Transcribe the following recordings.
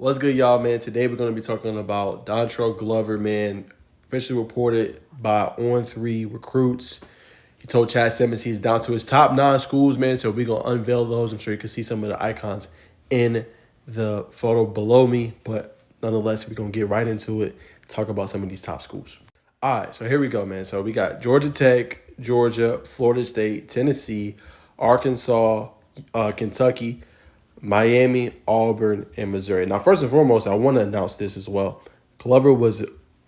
What's good, y'all, man? Today we're going to be talking about Dontrell Glover, man. Officially reported by On3 Recruits. He told Chad Simmons he's down to his top 9 schools, man. So we're going to unveil those. I'm sure you can see some of the icons in the photo below me. But nonetheless, we're going to get right into it, talk about some of these top schools. All right, so here we go, man. So we got Georgia Tech, Georgia, Florida State, Tennessee, Arkansas, Kentucky, Miami, Auburn, and Missouri. Now, first and foremost, I want to announce this as well. Glover was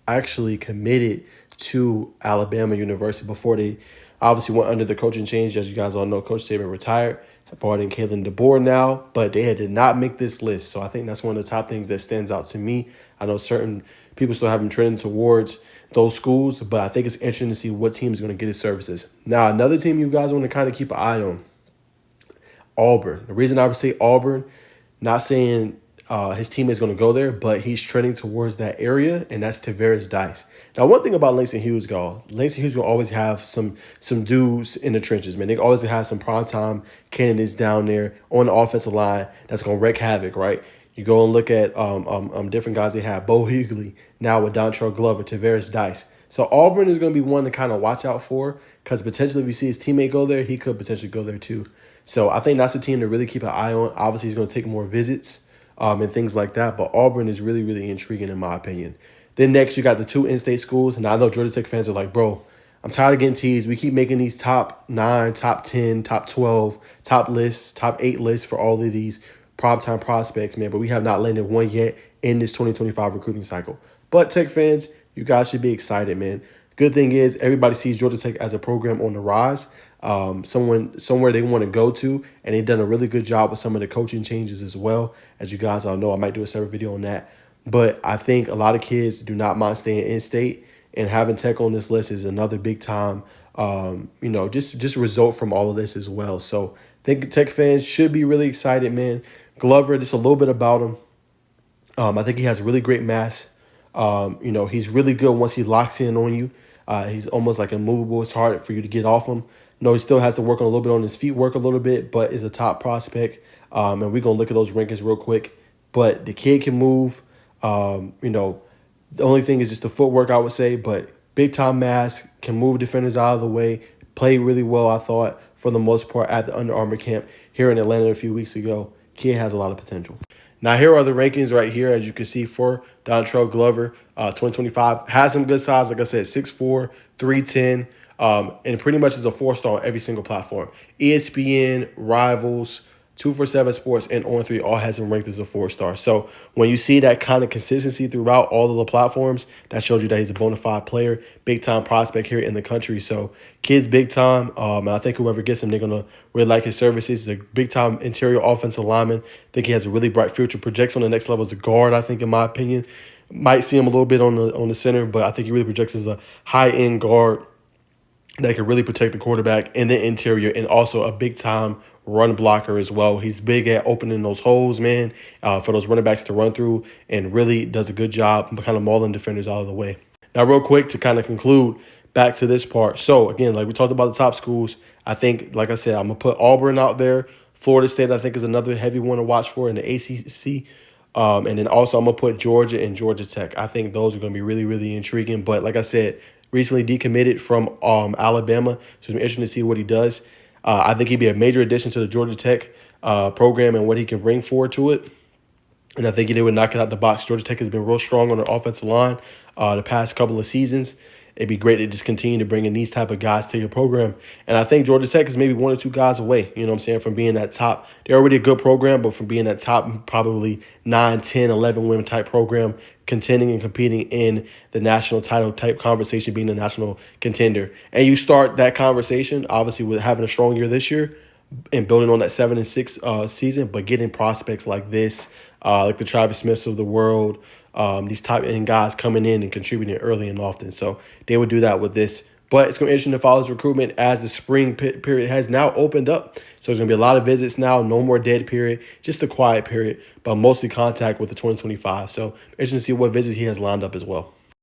actually committed to Alabama University before they obviously went under the coaching change. As you guys all know, Coach Saban retired, brought in Kalen DeBoer now, but they did not make this list. So I think that's one of the top things that stands out to me. I know certain people still have him trending towards those schools, but I think it's interesting to see what team is going to get his services. Now, another team you guys want to kind of keep an eye on, Auburn. The reason I would say Auburn, not saying his team is going to go there, but he's trending towards that area, and that's Tavares Dice. Now, one thing about Langston Hughes, Langston Hughes will always have some dudes in the trenches, man. They always have some primetime candidates down there on the offensive line that's going to wreak havoc, right? You go and look at different guys they have. Bo Hughley, now with Dontrell Glover, Tavares Dice. So Auburn is going to be one to kind of watch out for because potentially if you see his teammate go there, he could potentially go there too. So I think that's a team to really keep an eye on. Obviously, he's going to take more visits and things like that. But Auburn is really, really intriguing in my opinion. Then next, you got the 2 in-state schools. And I know Georgia Tech fans are like, bro, I'm tired of getting teased. We keep making these top 9, top 10, top 12, top lists, top 8 lists for all of these primetime prospects, man. But we have not landed one yet in this 2025 recruiting cycle. But Tech fans, you guys should be excited, man. Good thing is everybody sees Georgia Tech as a program on the rise, somewhere they want to go to, and they've done a really good job with some of the coaching changes as well. As you guys all know, I might do a separate video on that. But I think a lot of kids do not mind staying in-state, and having Tech on this list is another big time, just a result from all of this as well. So I think Tech fans should be really excited, man. Glover, just a little bit about him. I think he has really great mass. He's really good once he locks in on you. He's almost like immovable. It's hard for you to get off him. No, he still has to work on a little bit on his feet, work a little bit, but is a top prospect. And we're going to look at those rankings real quick. But the kid can move. The only thing is just the footwork, I would say. But big-time mass, can move defenders out of the way. Played really well, I thought, for the most part, at the Under Armour camp here in Atlanta a few weeks ago. Kid has a lot of potential. Now, here are the rankings right here, as you can see, for Dontrell Glover, 2025. Has some good size, like I said, 6'4", 310, and pretty much is a 4-star on every single platform. ESPN, Rivals, 247 Sports, and On3 all has him ranked as a 4-star. So when you see that kind of consistency throughout all of the platforms, that shows you that he's a bona fide player, big-time prospect here in the country. So kid's big time, and I think whoever gets him, they're going to really like his services. He's a big-time interior offensive lineman. I think he has a really bright future. Projects on the next level as a guard, I think, in my opinion. Might see him a little bit on the center, but I think he really projects as a high-end guard that can really protect the quarterback in the interior, and also a big-time run blocker as well. He's big at opening those holes, man, for those running backs to run through, and really does a good job kind of mauling defenders out of the way. Now, real quick to kind of conclude back to this part. So, again, like we talked about the top schools, I think, like I said, I'm going to put Auburn out there. Florida State, I think, is another heavy one to watch for in the ACC. And then also I'm going to put Georgia and Georgia Tech. I think those are going to be really, really intriguing. But like I said, recently decommitted from Alabama. So it's going to be interesting to see what he does. I think he'd be a major addition to the Georgia Tech program and what he can bring forward to it. And I think he would knock it out the box. Georgia Tech has been real strong on their offensive line the past couple of seasons. It'd be great to just continue to bring in these type of guys to your program. And I think Georgia Tech is maybe 1 or 2 guys away, you know what I'm saying, from being that top. They're already a good program, but from being that top probably 9, 10, 11 win type program, contending and competing in the national title type conversation, being a national contender. And you start that conversation, obviously, with having a strong year this year and building on that 7-6 season, but getting prospects like this, like the Travis Smiths of the world, these top end guys coming in and contributing early and often. So they would do that with this. But it's going to be interesting to follow his recruitment as the spring period has now opened up. So there's going to be a lot of visits now, no more dead period, just a quiet period, but mostly contact with the 2025. So interesting to see what visits he has lined up as well.